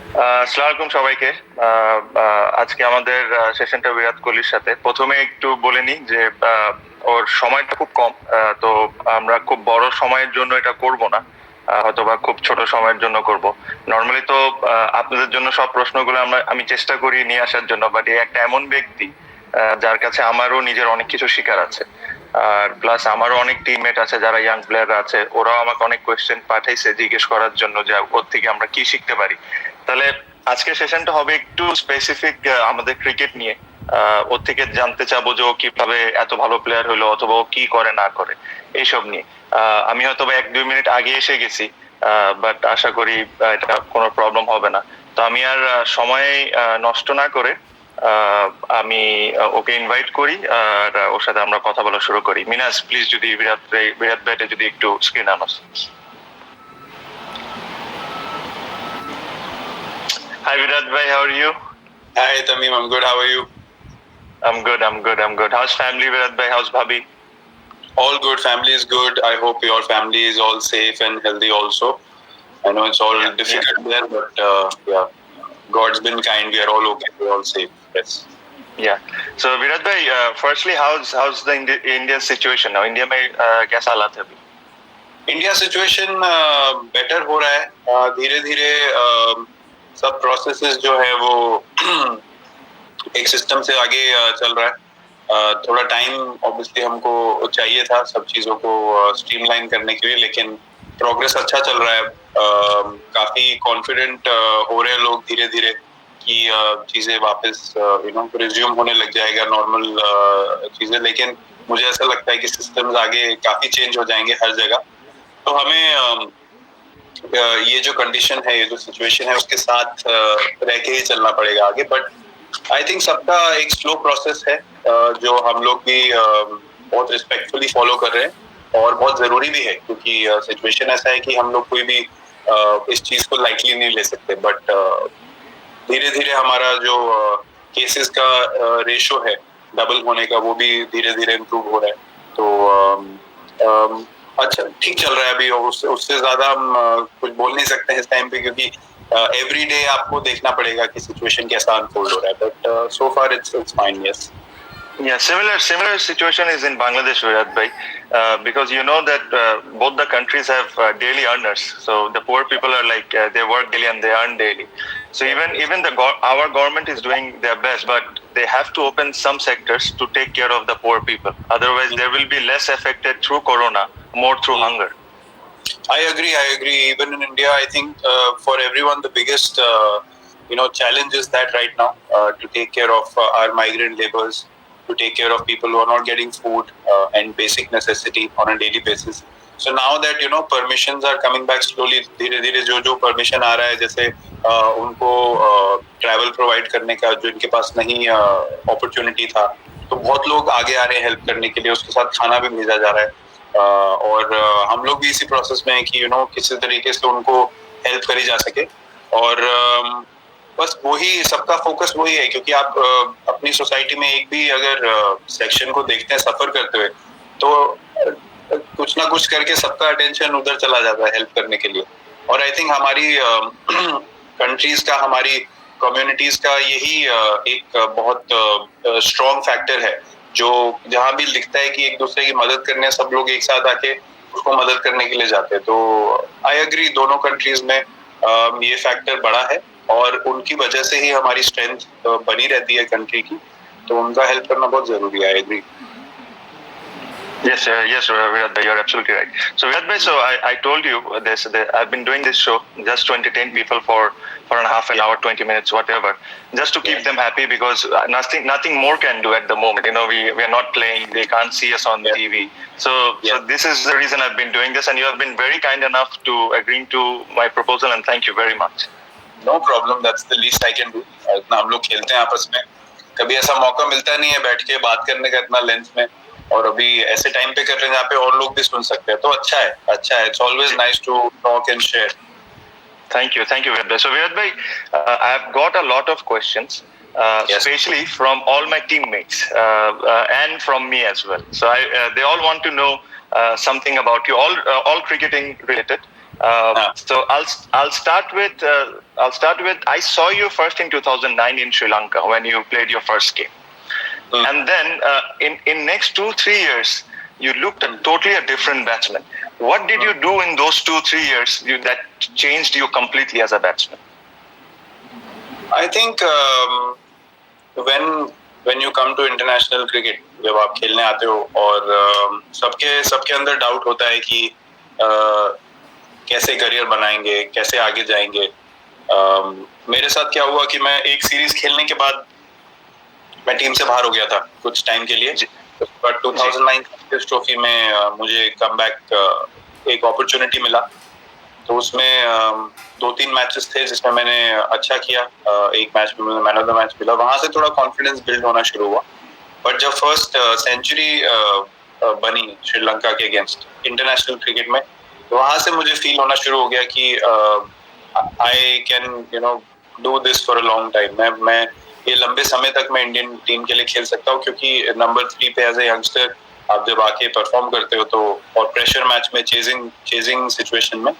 আসসালামু আলাইকুম সবাইকে। আজকে আমাদের সেশনটা বিরাট কোহলির সাথে। প্রথমে একটু বলে নিই যে ওর সময়টা খুব কম। তো আমরা খুব বড় সময়ের জন্য এটা করব না। হয়তোবা খুব ছোট সময়ের জন্য করব। নরমালি তো আপনাদের জন্য সব প্রশ্নগুলো আমি চেষ্টা করি নিয়ে আসার জন্য, বাট এই একটা এমন ব্যক্তি যার কাছে আমারও নিজের অনেক কিছু শেখার আছে। আর প্লাস আমারও অনেক টিমমেট আছে যারা ইয়াং প্লেয়ার আছে, ওরাও আমাকে অনেক কোয়েশ্চেন পাঠাইছে জিজ্ঞেস করার জন্য যে ওর থেকে আমরা কি শিখতে পারি। তাহলে আজকের সেশনটা হবে একটু স্পেসিফিক আমাদের ক্রিকেট নিয়ে। ওর থেকে জানতে চাবো যে ও কিভাবে এত ভালো প্লেয়ার হলো, অথবা ও কি করে না করে এইসব নিয়ে। আমি হয়তো 1-2 মিনিট আগে এসে গেছি, বাট আশা করি এটা কোনো প্রবলেম হবে না। তো আমি আর সময় নষ্ট না করে আহ, আমি ওকে ইনভাইট করি, আর ওর সাথে আমরা কথা বলা শুরু করি। মিনাস, প্লিজ যদি বিরাট ভাইটা যদি একটু স্ক্রিন আনো। Hi Virat bhai, how are you? Hi Tamim, I'm good. How are you? I'm good. How's family, Virat bhai? How's Bhabhi? All good. Family is good. I hope your family is all safe and healthy also. I know it's all difficult there, but yeah, God's been kind. We are all okay. We're all safe. Yes. Yeah. So Virat bhai, firstly, how's the Indian situation now? India में कैसा हालात है अभी? India situation better हो रहा है। धीरे धीरे सब प्रोसेसेस जो है वो एक सिस्टम से आगे चल रहा है। थोड़ा टाइम ऑब्वियसली हमको चाहिए था सब चीजों को स्ट्रीमलाइन करने के लिए, लेकिन प्रोग्रेस अच्छा चल रहा है। काफी कॉन्फिडेंट हो रहे हैं लोग धीरे धीरे कि चीजें वापस रिज्यूम होने लग जाएगा नॉर्मल चीजें। लेकिन मुझे ऐसा लगता है कि सिस्टम्स आगे काफी चेंज हो जाएंगे हर जगह। तो हमें ये जो कंडीशन है, ये जो सिचुएशन है, उसके साथ रह के ही चलना पड़ेगा आगे। बट आई थिंक सबका एक स्लो प्रोसेस है जो हम लोग भी बहुत रिस्पेक्टफुली फॉलो कर रहे हैं, और बहुत जरूरी भी है, क्योंकि सिचुएशन ऐसा है कि हम लोग कोई भी इस चीज को लाइटली नहीं ले सकते। बट धीरे धीरे हमारा जो केसेस का रेशो है डबल होने का, वो भी धीरे धीरे इम्प्रूव हो रहा है। तो अच्छा ठीक चल रहा है अभी। उससे ज्यादा हम कुछ बोल नहीं सकते हैं इस टाइम पे, क्योंकि एवरी डे आपको देखना पड़ेगा कि सिचुएशन कैसा अनफोल्ड हो रहा है। But so far it's fine. Yes. Yeah, similar situation is in Bangladesh, Virat bhai, because you know that both the countries have daily earners. So the poor people are like they work daily and they earn daily. So even our government is doing their best, but they have to open some sectors to take care of the poor people. Otherwise, they will be less affected through corona, more through hunger. I agree. Even in India, I think for everyone the biggest challenge is that right now to take care of our migrant laborers, to take care of people who are not getting food and basic necessity on a daily basis. So now that permissions are coming back slowly, धीरे धीरे जो permission आ रहा है, जैसे उनको travel provide करने का जो इनके पास नहीं opportunity था, तो बहुत लोग आगे आ रहे हैं हेल्प करने के लिए। उसके साथ खाना भी भेजा जा रहा है, और हम लोग भी इसी प्रोसेस में है कि किसी तरीके से उनको हेल्प करी जा सके। और बस वही सबका फोकस वही है, क्योंकि आप अपनी सोसाइटी में एक भी अगर सेक्शन को देखते हैं सफर करते हुए, तो कुछ ना कुछ करके सबका अटेंशन उधर चला जाता है हेल्प करने के लिए। और आई थिंक हमारी कंट्रीज का, हमारी कम्युनिटीज का यही एक बहुत स्ट्रॉन्ग फैक्टर है, जो जहाँ भी लिखता है कि एक दूसरे की मदद करने सब लोग एक साथ आके उसको मदद करने के लिए जाते हैं। तो आई एग्री, दोनों कंट्रीज में ये फैक्टर बड़ा है, और उनकी वजह से ही हमारी स्ट्रेंथ बनी रहती है कंट्री की। तो उनका हेल्प करना बहुत जरूरी है। I agree. Yes, Virat bhai, you're absolutely right. So Virat bhai, so I told you this. I've been doing this show just to entertain people for and a half an hour, 20 minutes, whatever, just to keep them happy, because nothing more can do at the moment. We are not playing. They can't see us on TV. So this is the reason I've been doing this, and you have been very kind enough to agreeing to my proposal, and thank you very much. No problem. That's the least I can do. इतना हम लोग खेलते हैं आपस में, कभी ऐसा मौका मिलता नहीं है बैठ के बात करने का इतना लेंथ में, और अभी ऐसे टाइम पे कर रहे हैं जहाँ पे और लोग भी सुन सकते हैं। तो अच्छा है। It's always nice to talk and share. Thank you, Virat bhai. So Virat bhai, I have got a lot of questions, especially from all my teammates and from me as well. So they all want to know something about you, all cricketing related. So I'll start with I saw you first in 2009 in Sri Lanka when you played your first game, and then in next 2-3 years you looked totally a different batsman. What did you do in those 2-3 years that changed you completely as a batsman? I think when you come to international cricket, जब आप खेलने आते हो और सबके अंदर doubt होता है कि कैसे करियर बनाएंगे, कैसे आगे जाएंगे. मेरे साथ क्या हुआ कि मैं एक सीरीज खेलने के बाद मैं टीम से बाहर हो गया था कुछ टाइम के लिए. बट 2009 ट्रॉफी में मुझे कमबैक एक अपॉर्चुनिटी मिला. तो उसमें 2-3 मैचेस थे जिसमें मैंने अच्छा किया. एक मैच में मुझे मैन ऑफ द मैच मिला. वहां से थोड़ा कॉन्फिडेंस बिल्ड होना शुरू हुआ. बट जब फर्स्ट सेंचुरी बनी श्रीलंका के अगेंस्ट इंटरनेशनल क्रिकेट में, तो वहां से मुझे फील होना शुरू हो गया कि I can do this for a long time. मैं ये लंबे समय तक मैं इंडियन टीम के लिए खेल सकता हूँ, क्योंकि नंबर 3 पे एज ए यंगस्टर आप जब आके परफॉर्म करते हो तो, और प्रेशर मैच में चेजिंग सिचुएशन में,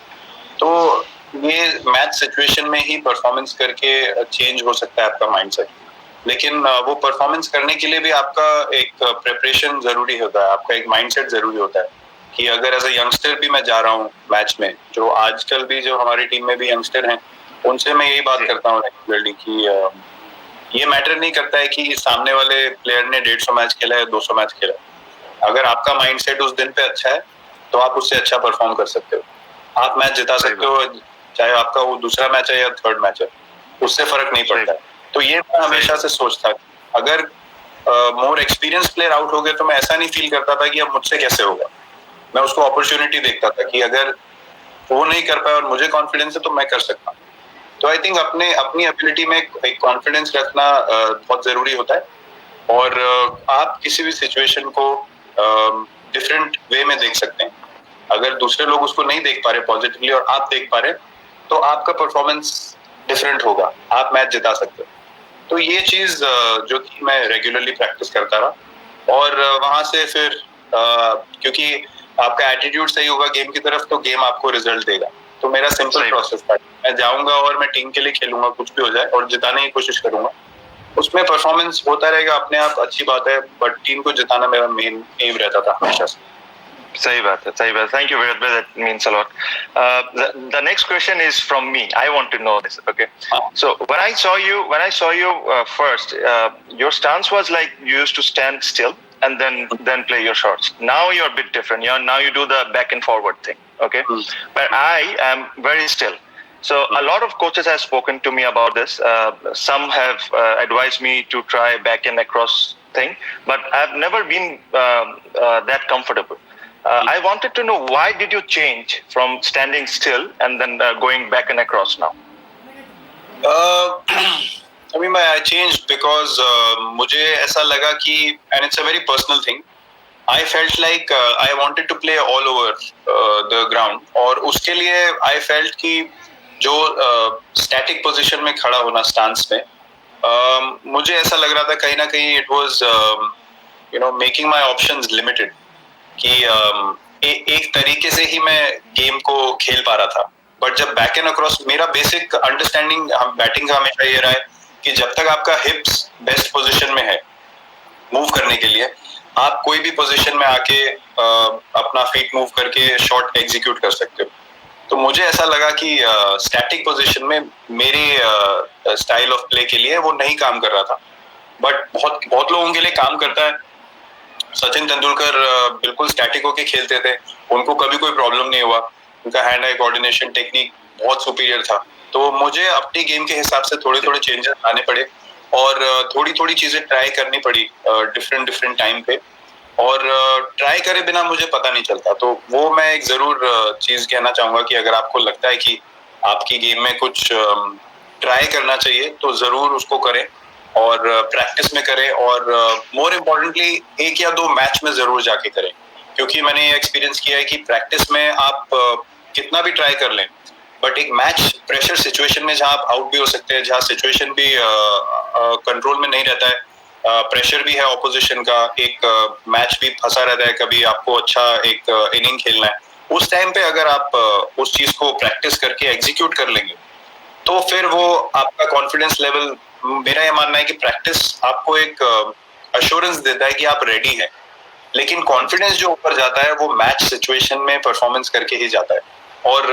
तो ये मैच सिचुएशन में ही परफॉर्मेंस करके चेंज हो सकता है आपका माइंडसेट. लेकिन वो परफॉर्मेंस करने के लिए भी आपका एक प्रिपरेशन जरूरी होता है, आपका एक माइंडसेट जरूरी होता है कि अगर एज ए यंगस्टर भी मैं जा रहा हूँ मैच में, जो आजकल भी जो हमारी टीम में भी यंगस्टर हैं, उनसे मैं यही बात करता हूँ रेगुलरली कि ये मैटर नहीं करता है कि सामने वाले प्लेयर ने 150 मैच खेला है, 200 मैच खेला है. अगर आपका माइंडसेट उस दिन पे अच्छा है तो आप उससे अच्छा परफॉर्म कर सकते हो. आप मैच जिता सकते हो, चाहे आपका वो दूसरा मैच है या थर्ड मैच है, उससे फर्क नहीं पड़ता है. तो ये मैं हमेशा से सोचता. अगर मोर एक्सपीरियंस प्लेयर आउट हो गए तो मैं ऐसा नहीं फील करता था कि अब मुझसे कैसे होगा. मैं उसको अपॉर्चुनिटी देखता था कि अगर वो नहीं कर पाया और मुझे कॉन्फिडेंस है तो मैं कर सकता हूँ. तो आई थिंक अपनी एबिलिटी में एक कॉन्फिडेंस रखना बहुत जरूरी होता है. और आप किसी भी सिचुएशन को डिफरेंट वे में देख सकते हैं. अगर दूसरे लोग उसको नहीं देख पा रहे पॉजिटिवली और आप देख पा रहे, तो आपका परफॉर्मेंस डिफरेंट होगा, आप मैच जिता सकते हो. तो ये चीज जो कि मैं रेगुलरली प्रैक्टिस करता रहा. और वहां से फिर क्योंकि आपका एटीट्यूड सही होगा गेम की तरफ, तो गेम आपको रिजल्ट देगा. तो मेरा सिंपल प्रोसेस था, मैं जाऊंगा और मैं टीम के लिए खेलूंगा, कुछ भी हो जाए, और जिताने की कोशिश करूंगा. उसमें परफॉर्मेंस होता रहेगा अपने आप, अच्छी बात है, बट टीम को जिताना मेरा मेन एम रहता था हमेशा से. सही बात है. Thank you, Virat. That means a lot. The next question is from me. I want to know this. Okay. So when I saw you first, your stance was like you used to stand still and then play your shots. Now you're a bit different. Now you do the back and forward thing. Okay. But I am very still. So a lot of coaches have spoken to me about this. Some have advised me to try back and across thing, but I've never been that comfortable. I wanted to know, why did you change from standing still and then going back and across now? I mean, I changed because मुझे ऐसा लगा कि, and it's a very personal thing, I felt like I wanted to play all over the ground. और उसके लिए I felt कि जो static position में खड़ा होना stance में, मुझे ऐसा लग रहा था कहीं ना कहीं it was making my options limited. कि एक तरीके से ही मैं गेम को खेल पा रहा था. बट जब बैक एंड अक्रॉस, मेरा बेसिक अंडरस्टैंडिंग बैटिंग का हमेशा ये रहा है कि जब तक आपका हिप्स बेस्ट पोजीशन में है मूव करने के लिए, आप कोई भी पोजीशन में आके अपना फीट मूव करके शॉट एग्जीक्यूट कर सकते हो. तो मुझे ऐसा लगा कि स्टैटिक पोजीशन में मेरे स्टाइल ऑफ प्ले के लिए वो नहीं काम कर रहा था. बट बहुत लोगों के लिए काम करता है. सचिन तेंदुलकर बिल्कुल स्टैटिक होके खेलते थे, उनको कभी कोई प्रॉब्लम नहीं हुआ. उनका हैंड आई कोऑर्डिनेशन टेक्निक बहुत सुपीरियर था. तो मुझे अपनी गेम के हिसाब से थोड़े थोड़े चेंजेस लाने पड़े और थोड़ी थोड़ी चीजें ट्राई करनी पड़ी डिफरेंट टाइम पे. और ट्राई करे बिना मुझे पता नहीं चलता. तो वो मैं एक जरूर चीज कहना चाहूंगा कि अगर आपको लगता है कि आपकी गेम में कुछ ट्राई करना चाहिए तो जरूर उसको करें और प्रैक्टिस में करें. और मोर इम्पोर्टेंटली 1 या 2 मैच में जरूर जाके करें, क्योंकि मैंने ये एक्सपीरियंस किया है कि प्रैक्टिस में आप कितना भी ट्राई कर लें, बट एक मैच प्रेशर सिचुएशन में जहां आप आउट भी हो सकते हैं, जहां सिचुएशन भी कंट्रोल में नहीं रहता है, प्रेशर भी है ऑपोजिशन का, एक मैच भी फंसा रहता है, कभी आपको अच्छा एक इनिंग खेलना है, उस टाइम पे अगर आप उस चीज को प्रैक्टिस करके एग्जीक्यूट कर लेंगे तो फिर वो आपका कॉन्फिडेंस लेवल, मेरा ये मानना है कि प्रैक्टिस आपको एक अश्योरेंस देता है कि आप रेडी हैं, लेकिन कॉन्फिडेंस जो ऊपर जाता है वो मैच सिचुएशन में परफॉर्मेंस करके ही जाता है। और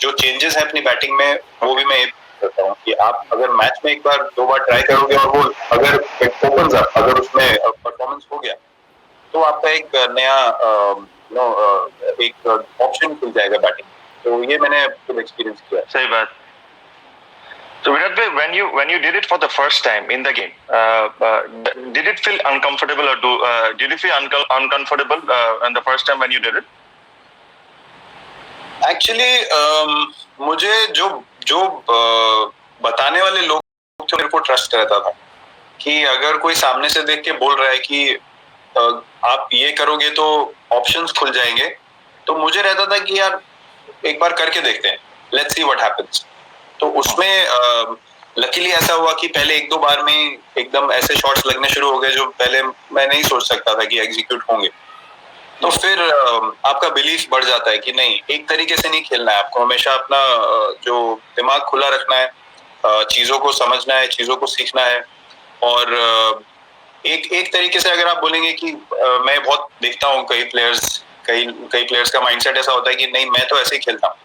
जो चेंजेस हैं अपनी बैटिंग में वो भी मैं ये करता हूँ कि आप अगर मैच में एक बार दो बार ट्राई करोगे और वो अगर ओपन्स अप, अगर उसमें परफॉर्मेंस हो गया तो आपका एक नया एक ऑप्शन खुल जाएगा बैटिंग। तो ये मैंने खुद एक्सपीरियंस किया। सही बात। So Virat bhai, when you did it for the first time in the game, did it feel uncomfortable or did you feel uncomfortable in the first time when you did it? Actually मुझे जो जो बताने वाले लोग थे मेरे को trust रहता था कि अगर कोई सामने से देख के बोल रहा है कि आप ये करोगे तो ऑप्शंस खुल जाएंगे, तो मुझे रहता था कि यार एक बार करके देखते हैं, लेट्स सी व्हाट हैपेंस। तो उसमें लकीली ऐसा हुआ कि पहले एक दो बार में एकदम ऐसे शॉट्स लगने शुरू हो गए जो पहले मैं नहीं सोच सकता था कि एग्जीक्यूट होंगे। तो फिर आपका बिलीफ बढ़ जाता है कि नहीं, एक तरीके से नहीं खेलना है, आपको हमेशा अपना जो दिमाग खुला रखना है, चीजों को समझना है, चीजों को सीखना है। और एक तरीके से अगर आप बोलेंगे कि मैं बहुत देखता हूँ कई प्लेयर्स का माइंडसेट ऐसा होता है कि नहीं मैं तो ऐसे ही खेलता हूँ,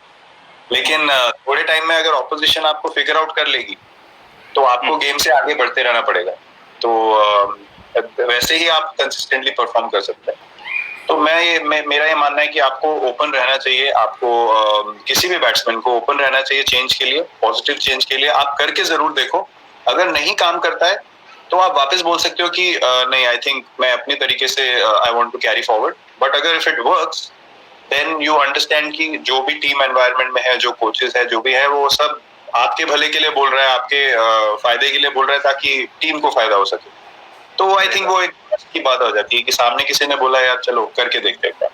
लेकिन थोड़े टाइम में अगर ऑपोजिशन आपको फिगर आउट कर लेगी तो आपको गेम से आगे बढ़ते रहना पड़ेगा। तो वैसे ही आप कंसिस्टेंटली परफॉर्म कर सकते हैं। तो मेरा ये मानना है कि आपको ओपन रहना चाहिए, आपको किसी भी बैट्समैन को ओपन रहना चाहिए चेंज के लिए, पॉजिटिव चेंज के लिए। आप करके जरूर देखो, अगर नहीं काम करता है तो आप वापस बोल सकते हो कि नहीं, आई थिंक मैं अपने तरीके से I want to carry forward. But अगर if it works then you understand कि जो भी टीम एनवायरनमेंट में है, जो कोचेस है, जो भी है, वो सब आपके भले के लिए बोल रहा है, आपके फायदे के लिए बोल रहा है ताकि टीम को फायदा हो सके। तो आई थिंक वो एक अच्छी बात हो जाती है कि सामने किसी ने बोला यार चलो करके देखते हैं।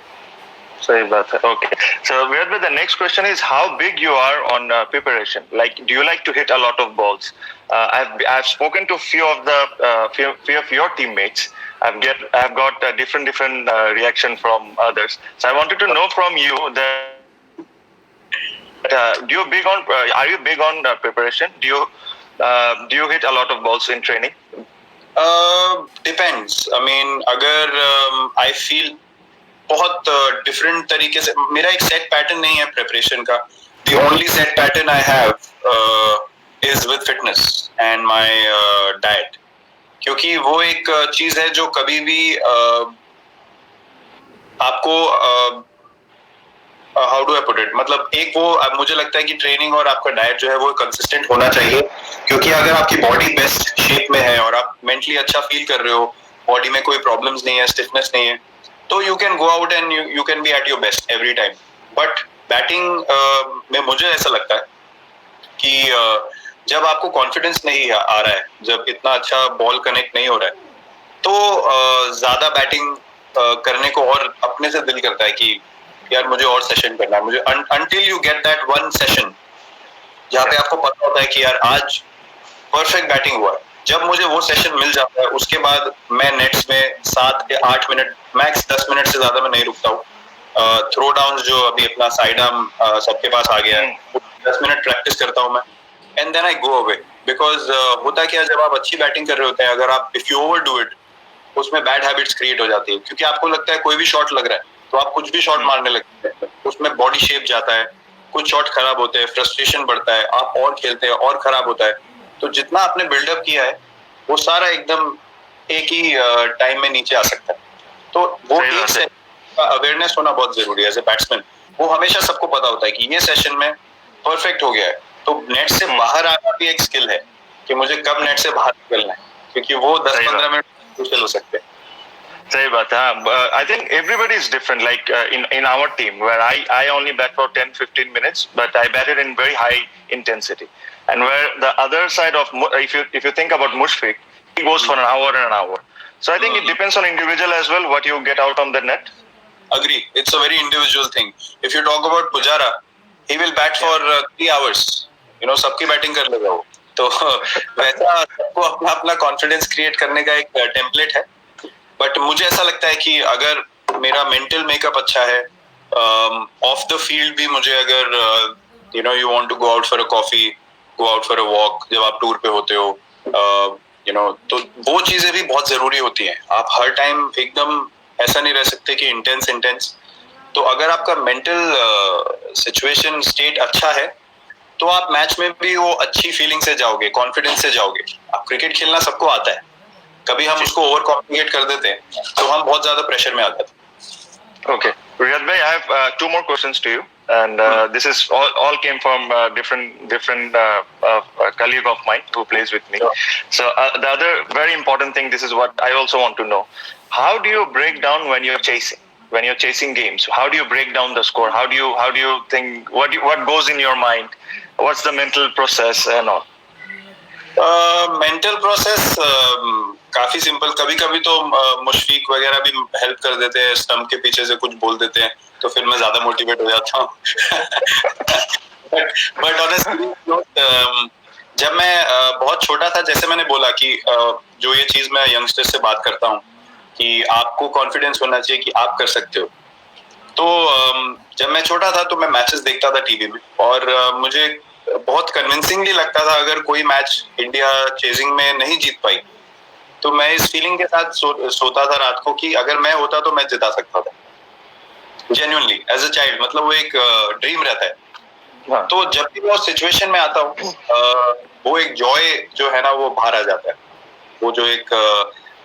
सही बात है। Okay. So Virat bhai, the next question is how big you are on preparation. Like, do you like to hit a lot of balls? I've spoken to few of your teammates. I've got different reaction from others. So I wanted to know from you that are you big on preparation? Do you hit a lot of balls in training? Depends. I mean, अगर I feel बहुत different तरीके से, मेरा एक set pattern नहीं है preparation का। The only set pattern I have is with fitness and my diet, क्योंकि वो एक चीज है जो कभी भी आपको how do I put it, मतलब एक वो मुझे लगता है कि ट्रेनिंग और आपका डाइट जो है वो कंसिस्टेंट होना चाहिए। क्योंकि अगर आपकी बॉडी बेस्ट शेप में है और आप मेंटली अच्छा फील कर रहे हो, बॉडी में कोई प्रॉब्लम्स नहीं है, स्टिफनेस नहीं है, तो you can go out and you can be at your best every time. But batting में मुझे ऐसा लगता है कि जब आपको कॉन्फिडेंस नहीं आ रहा है, जब इतना अच्छा बॉल कनेक्ट नहीं हो रहा है, तो ज्यादा बैटिंग करने को और अपने से दिल करता है कि यार मुझे और सेशन करना है। मुझे until you get that one session जहाँ पे आपको पता होता है कि यार आज परफेक्ट बैटिंग हुआ है, जब मुझे वो सेशन मिल जाता है उसके बाद मैं नेट्स में 7 या 8 मिनट, मैक्स 10 मिनट से ज्यादा मैं नहीं रुकता हूँ। थ्रो डाउन जो अभी अपना साइड आर्म सबके पास आ गया है, 10 मिनट प्रैक्टिस करता हूँ मैं, and then I go away. Because होता क्या, जब आप अच्छी बैटिंग कर रहे होते हैं, अगर आप if you over do it, उसमें बैड हैबिट्स क्रिएट हो जाती है। क्योंकि आपको लगता है कोई भी शॉट लग रहा है तो आप कुछ भी शॉट मारने लगते हैं, उसमें बॉडी शेप जाता है, कुछ शॉट खराब होते हैं, फ्रस्ट्रेशन बढ़ता है, आप और खेलते हैं और खराब होता है। तो जितना आपने बिल्डअप किया है वो सारा एकदम एक ही टाइम में नीचे आ सकता है। तो वो एक से अवेयरनेस होना बहुत जरूरी है एज ए बैट्समैन। वो हमेशा सबको पता होता है कि ये सेशन में परफेक्ट हो गया है, तो नेट से बाहर आना भी एक स्किल है कि मुझे कब नेट से बाहर निकलना है, क्योंकि वो 10-15 मिनट मुश्किल हो सकते हैं। सही बात है। I think everybody is different. Like in our team, where I only bat for 10-15 minutes, but I batted in very high intensity. And where the other side of, if you think about Mushfiq, he goes for an hour and an hour. So I think it depends on individual as well what you get out on the net. Agree. It's a very individual thing. If you talk about Pujara, he will bat for 3 hours. You know, सबकी batting कर लेगा वो। तो वैसा सबको अपना अपना confidence create करने का एक टेम्पलेट है। बट मुझे ऐसा लगता है कि अगर मेरा मेंटल मेकअप अच्छा है, ऑफ द फील्ड भी मुझे अगर you want to go out for a coffee, go out for a walk, जब आप टूर पे होते हो, तो वो चीजें भी बहुत जरूरी होती हैं. आप हर टाइम एकदम ऐसा नहीं रह सकते कि इंटेंस. तो अगर आपका मेंटल सिचुएशन स्टेट अच्छा है तो आप मैच में भी वो अच्छी फीलिंग से जाओगे, कॉन्फिडेंस से जाओगे. आप क्रिकेट खेलना सबको आता है, कभी हम उसको ओवर कॉम्प्लिकेट कर देते हैं तो हम बहुत ज्यादा प्रेशर में आ जाते हैं. Okay, Riyad bhai, I have two more questions to you, and this is all came from different colleague of mine who plays with me. So the other very important thing, this is what I also want to know: how do you break down when you're chasing games? How do you break down the score? How do you think? What goes in your mind? What's the mental process and all? Mental process काफी simple. कभी कभी तो मुशफीक वगैरह भी help कर देते हैं, stump के पीछे से कुछ बोल देते हैं तो फिर मैं ज्यादा मोटिवेट हो जाता हूँ. बट ऑनेस्टली जब मैं बहुत छोटा था, जैसे मैंने बोला कि जो ये चीज मैं यंगस्टर से बात करता हूँ कि आपको कॉन्फिडेंस होना चाहिए कि आप कर सकते हो. तो जब मैं छोटा था तो मैं मैचेस देखता था टीवी में, और मुझे बहुत कन्विंसिंगली लगता था अगर कोई मैच इंडिया चेजिंग में नहीं जीत पाई तो मैं इस फीलिंग के साथ सोता था रात को कि अगर मैं होता तो मैं जिता सकता था. जेन्युइनली एज अ चाइल्ड, मतलब वो एक ड्रीम रहता है. हाँ. तो जब भी मैं उस सिचुएशन में आता हूँ वो एक जॉय जो है ना वो बाहर आ जाता है. वो जो एक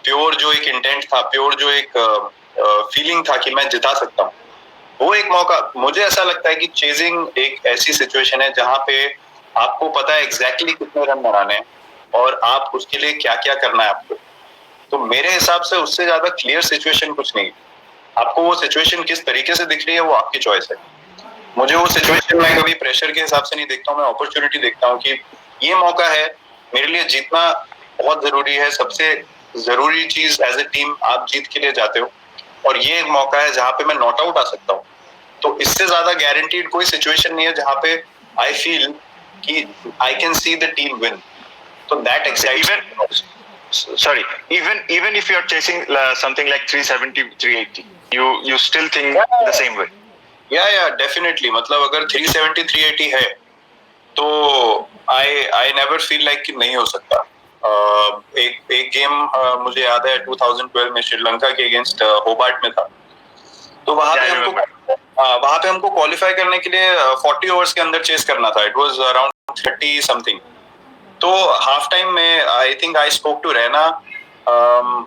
प्योर जो एक इंटेंट था, प्योर जो एक फीलिंग था कि मैं जिता सकता हूँ, वो एक मौका. मुझे ऐसा लगता है कि चेजिंग एक ऐसी सिचुएशन है जहां पे आपको पता है एग्जैक्टली कितने रन बनाने हैं और आप उसके लिए क्या क्या करना है आपको. तो मेरे हिसाब से उससे ज्यादा क्लियर सिचुएशन कुछ नहीं. आपको वो सिचुएशन किस तरीके से दिख रही है वो आपकी चॉइस है. मुझे वो सिचुएशन में कभी प्रेशर के हिसाब से नहीं देखता हूँ, मैं अपॉर्चुनिटी देखता हूँ कि ये मौका है मेरे लिए, जीतना बहुत जरूरी है. सबसे जरूरी चीज एज ए टीम आप जीत के लिए जाते हो, और ये एक मौका है जहां पे मैं नॉट आउट आ सकता हूँ. तो इससे ज्यादा गारंटीड कोई सिचुएशन नहीं है जहां पे आई फील कि I can see the team win. तो that excites. Sorry, even if you're chasing something like 370, 380, you still think the same way? या डेफिनेटली. मतलब अगर 370 380 है तो आई नेवर फील लाइक कि नहीं हो सकता. एक गेम मुझे याद है 2012 में श्रीलंका के अगेंस्ट होबार्ट में था. तो वहां पे हमको क्वालिफाई करने के लिए 40 ओवर्स के अंदर चेस करना था. It was around 30 something. तो हाफ टाइम में I think I spoke to Raina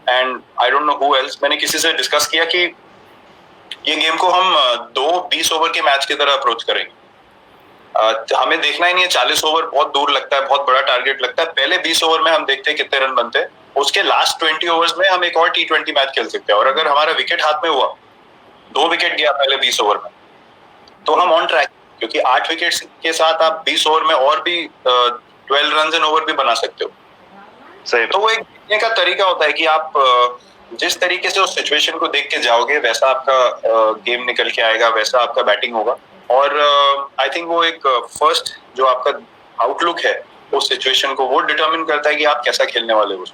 and I don't know who else. मैंने किसी से डिस्कस किया कि ये गेम को हम 20 ओवर के मैच की तरह अप्रोच करेंगे. हमें देखना ही नहीं है 40 ओवर बहुत दूर लगता है, बहुत बड़ा टारगेट लगता है. पहले 20 ओवर में हम देखते हैं कितने रन बनते हैं, उसके लास्ट 20 ओवर्स में हम एक और T20 मैच खेल सकते हैं. और अगर हमारा विकेट हाथ में हुआ, 2 विकेट गया पहले 20 ओवर में, तो हम ऑन ट्रैक. क्योंकि 8 विकेट के साथ आप 20 ओवर में और भी 12 रन एन ओवर भी बना सकते हो. सही. तो वो एक जीतने का तरीका होता है कि आप जिस तरीके से उस सिचुएशन को देख के जाओगे वैसा आपका गेम निकल के आएगा, वैसा आपका बैटिंग होगा. और आई थिंक वो एक फर्स्ट जो आपका आउटलुक है उस सिचुएशन को, वो डिटरमिन करता है कि आप कैसा खेलने वाले हो.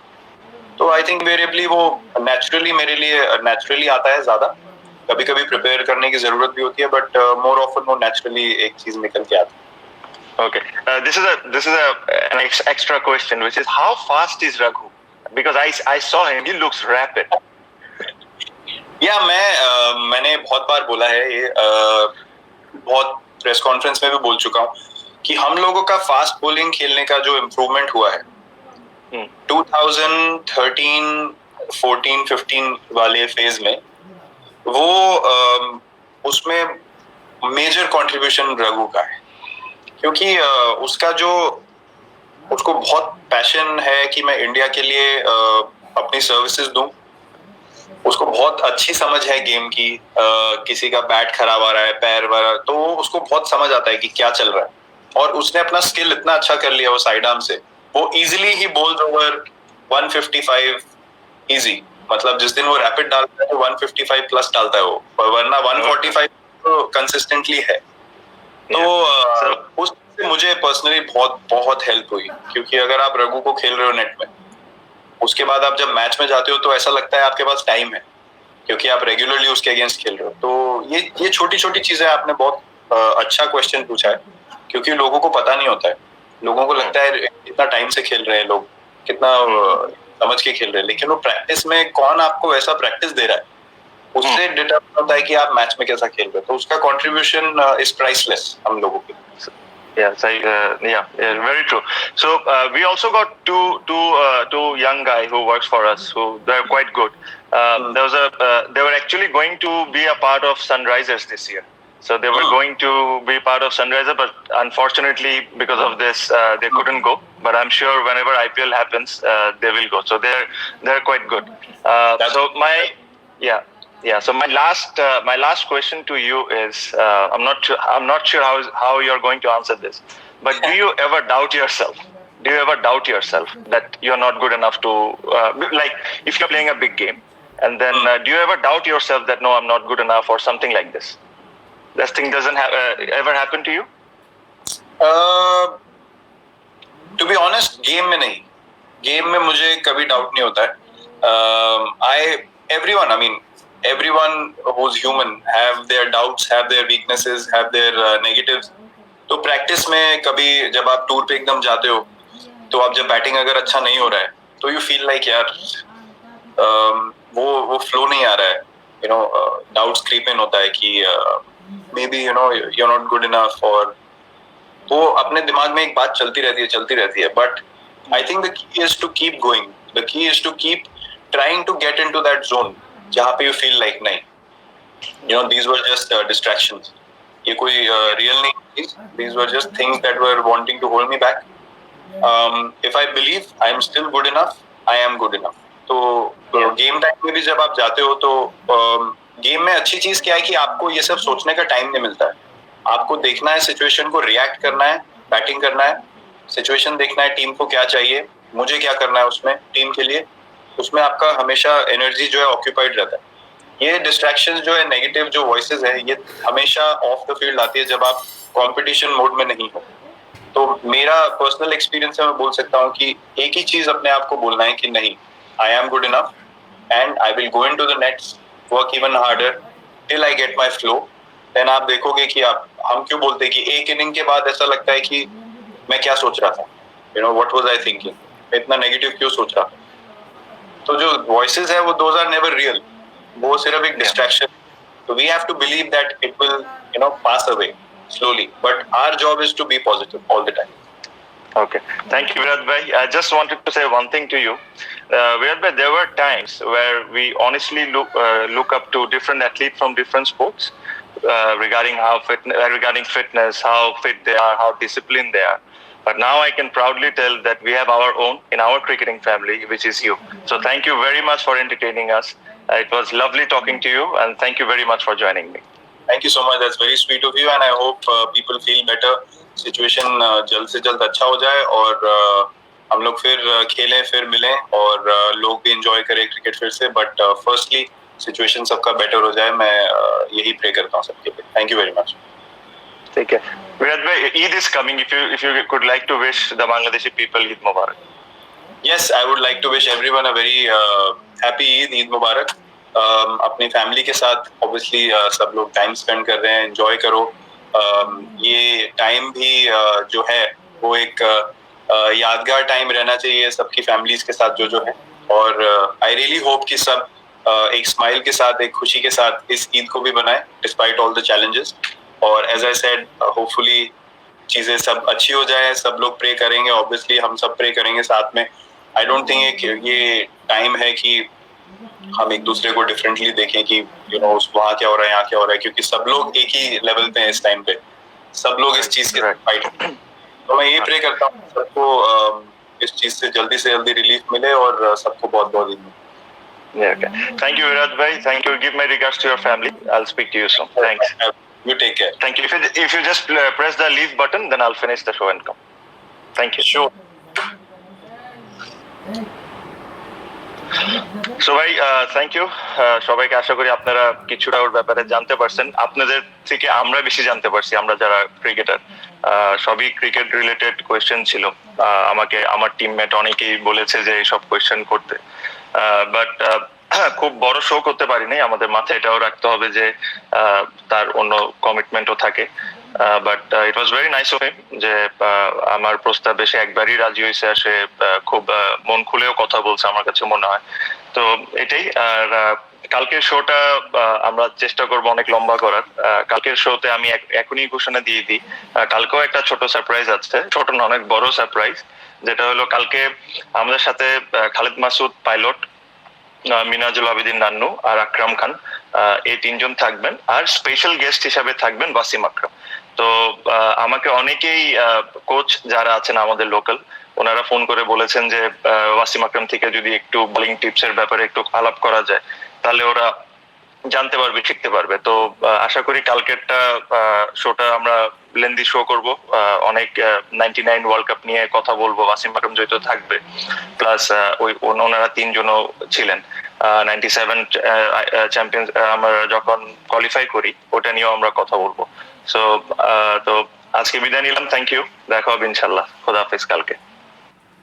तो आई थिंक वेरिएबली वो नेचुरली मेरे लिए नेचुरली आता है ज्यादा. कभी कभी प्रिपेयर करने की जरूरत भी होती है, बट मोर ऑफन वो नेचुरली एक चीज निकल के आती है. Okay, this is an extra question, which is how fast is Raghu? Because I saw him, he looks rapid. या मैंने बहुत बार बोला है ये, बहुत प्रेस कॉन्फ्रेंस में भी बोल चुका हूँ कि हम लोगों का फास्ट बॉलिंग खेलने का जो इम्प्रूवमेंट हुआ है 2013, 14, 15 वाले फेज में, वो उसमें मेजर कंट्रीब्यूशन रघु का है. क्योंकि उसको बहुत पैशन है कि मैं इंडिया के लिए अपनी सर्विसेज दूं. उसको बहुत अच्छी समझ है गेम की. किसी का बैट खराब आ रहा है, पैर वाला, तो उसको बहुत समझ आता है कि क्या चल रहा है. और उसने अपना स्किल इतना अच्छा कर लिया वो साइड आर्म से, वो इजीली ही बॉल्स ओवर 155 इजी. मतलब जिस दिन वो रैपिड डालता है तो 155 प्लस डालता है वो, वरना 145 तो कंसिस्टेंटली है. तो उससे मुझे पर्सनली बहुत बहुत हेल्प हुई. क्योंकि अगर आप रघु को खेल रहे हो नेट में, उसके बाद आप जब मैच में जाते हो तो ऐसा लगता है आपके पास टाइम है. क्योंकि आप रेगुलरली उसके अगेंस्ट खेल रहे हो। तो ये छोटी छोटी चीजें आपने बहुत अच्छा क्वेश्चन पूछा है, क्योंकि लोगों को पता नहीं होता है। लोगों को लगता है इतना टाइम से खेल रहे हैं लोग, कितना समझ के खेल रहे हैं, लेकिन वो प्रैक्टिस में कौन आपको वैसा प्रैक्टिस दे रहा है उससे डिटरमाइन होता है कि आप मैच में कैसा खेल रहे हो। तो उसका कंट्रीब्यूशन इज प्राइसलेस हम लोगों के। Yes, very true. So we also got two young guy who works for us who they're quite good. They were actually going to be a part of Sunrisers this year. So they were going to be part of Sunrisers, but unfortunately because of this they couldn't go. But I'm sure whenever IPL happens, they will go. So they're quite good. So so my last question to you is I'm not sure how you're going to answer this, but do you ever doubt yourself? Do you ever doubt yourself that you're not good enough to like if you're playing a big game and then do you ever doubt yourself that no, I'm not good enough or something like this? This thing doesn't ever happen to you? To be honest, game में नहीं, game में मुझे कभी doubt नहीं होता है। everyone who's human have their doubts, have their weaknesses, have their negatives. तो practice में कभी जब आप टूर पे एकदम जाते हो, तो आप जब बैटिंग अगर अच्छा नहीं हो रहा है तो यू फील लाइक यार वो फ्लो नहीं आ रहा है, you know, doubts creep in होता है कि maybe you know you are not good enough, और वो अपने दिमाग में एक बात चलती रहती है। But I think the key is to keep going, the key is to keep trying to get into that zone जहाँ पे यू फील लाइक नहीं, you know, these were just distractions, ये कोई रियल नहीं, these were just things that were wanting to hold me back. If I believe I am still good enough, I am good enough. तो game time में भी जब आप जाते हो तो गेम में अच्छी चीज क्या है कि आपको ये सब सोचने का टाइम नहीं मिलता है। आपको देखना है सिचुएशन को, रिएक्ट करना है, बैटिंग करना है, सिचुएशन देखना है, टीम को क्या चाहिए, मुझे क्या करना है उसमें टीम के लिए, उसमें आपका हमेशा एनर्जी जो है ऑक्यूपाइड रहता है। ये डिस्ट्रैक्शंस जो है, नेगेटिव जो वॉइसेस है, ये हमेशा ऑफ द फील्ड आती है जब आप कंपटीशन मोड में नहीं हो। तो मेरा पर्सनल एक्सपीरियंस है, मैं बोल सकता हूँ कि एक ही चीज अपने आप को बोलना है कि नहीं, I am good enough and I will go into the nets, work even harder till I get my flow. Then आप देखोगे कि हम क्यों बोलते हैं कि एक इनिंग के बाद ऐसा लगता है कि मैं क्या सोच रहा था, you know, what was I thinking, इतना नेगेटिव क्यों सोच रहा था। तो जो वॉइसेस है वो दोज आर नेवर रियल, वो सिर्फ एक डिस्ट्रैक्शन। तो we have to believe that it will, you know, pass away slowly, but our job is to be positive all the time. Okay, thank you, Virat bhai. I just wanted to say one thing to you. Virat bhai, there were times where we honestly look up to different athletes from different sports regarding regarding fitness, how fit they are, how disciplined they are. But now I can proudly tell that we have our own in our cricketing family, which is you. So thank you very much for entertaining us. It was lovely talking to you, and thank you very much for joining me. Thank you so much. That's very sweet of you, and I hope people feel better. Situation जल्द से जल्द अच्छा हो जाए और हम लोग फिर खेलें, फिर मिलें और लोग भी enjoy करें क्रिकेट फिर से। But firstly, situation सबका better हो जाए, मैं यही pray करता हूँ सबके लिए। Thank you very much. Take care. Virat bhai, Eid is coming. If you could like to wish the Bangladeshi people Eid Mubarak. Yes, I would like to wish everyone a very happy Eid Mubarak. अपनी family के साथ obviously सब लोग time spend कर रहे हैं, enjoy करो। ये टाइम भी जो है वो एक यादगार टाइम रहना चाहिए सबकी फैमिलीज के साथ जो है। और आई रियली होप कि सब एक स्माइल के साथ, एक खुशी के साथ इस ईद को भी बनाए डिस्पाइट ऑल द चैलेंजेस। और एज आई सेड, होपफुली चीजें सब अच्छी हो जाए, सब लोग प्रे करेंगे, ऑब्वियसली हम सब प्रे करेंगे साथ में। आई डोंट थिंक ये टाइम है कि हम एक दूसरे को डिफरेंटली देखें कि यू नो वहाँ क्या हो रहा है, यहाँ क्या हो रहा है, क्योंकि सब लोग एक ही लेवल पे हैं इस टाइम पे, सब लोग इस चीज के फाइट। तो मैं ये प्रे करता हूँ सबको इस चीज से जल्दी रिलीफ मिले और सबको बहुत बहुत धन्यवाद। Yeah, okay. Thank you, Virat bhai. Thank you. Give my regards to your family. I'll speak to you soon. Thanks. You take care. Thank you. If you just press the leave button, then I'll finish the show and come. Thank you. Sure. So ভাই thank you. সবাইকে আশা করি আপনারা কিছুটা ওর ব্যাপারে জানতে পারছেন। আপনাদের থেকে আমরা বেশি জানতে পারছি, আমরা যারা ক্রিকেটার। সবই ক্রিকেট রিলেটেড কোয়েশ্চেন ছিল। আমাকে আমার টিমমেট অনেকেই বলেছে যে এইসব কোয়েশ্চেন করতে, বাট খুব বড় শো করতে পারিনি, আমাদের মাথায় এটাও রাখতে হবে যে তার অন্য কমিটমেন্টও থাকে। But it was very nice of him যে আমার প্রস্তাবে সে একবারই রাজি হয়েছে, আর সে খুব মন খুলেও কথা বলছে আমার কাছে মনে হয়। তো এটাই। আর কালকের শোটা আমরা চেষ্টা করব অনেক লম্বা করার। কালকের শোতে আমি এখনই ঘোষণা দিয়ে দিই, কালকেও একটা ছোট সারপ্রাইজ আছে, ছোট না অনেক বড় সারপ্রাইজ। যেটা হলো কালকে আমাদের সাথে খালিদ মাসুদ পাইলট, মিনাজুল আবেদিন নান্নু আর আকরাম খান, এই তিনজন থাকবেন। আর স্পেশাল গেস্ট হিসাবে থাকবেন ওয়াসিম আকরাম। তো আমাকে অনেকেই কোচ যারা আছেন আমাদের লোকাল, ওনারা ফোন করে বলেছেন যে ওয়াসিম আকরাম থেকে যদি একটু বোলিং টিপস এর ব্যাপারে একটু আলাপ করা যায়, তাহলে ওরা জানতে পারবে, শিখতে পারবে। তো আশা করি কালকেরটা শোটা আমরা লেন্দি শো করব, অনেক 99 ওয়ার্ল্ড কাপ নিয়ে কথা বলবো, ওয়াসিম আকরাম যেহেতু থাকবে, প্লাস ওই ওনারা তিনজনও ছিলেন 97 চ্যাম্পিয়ন্স আমরা যখন কোয়ালিফাই করি, ওটা নিয়েও আমরা কথা বলবো। সো তো আজকে বিদায় নিলাম, থ্যাংক ইউ, দেখা হবে ইনশাল্লাহ, খোদা হাফেজ কালকে।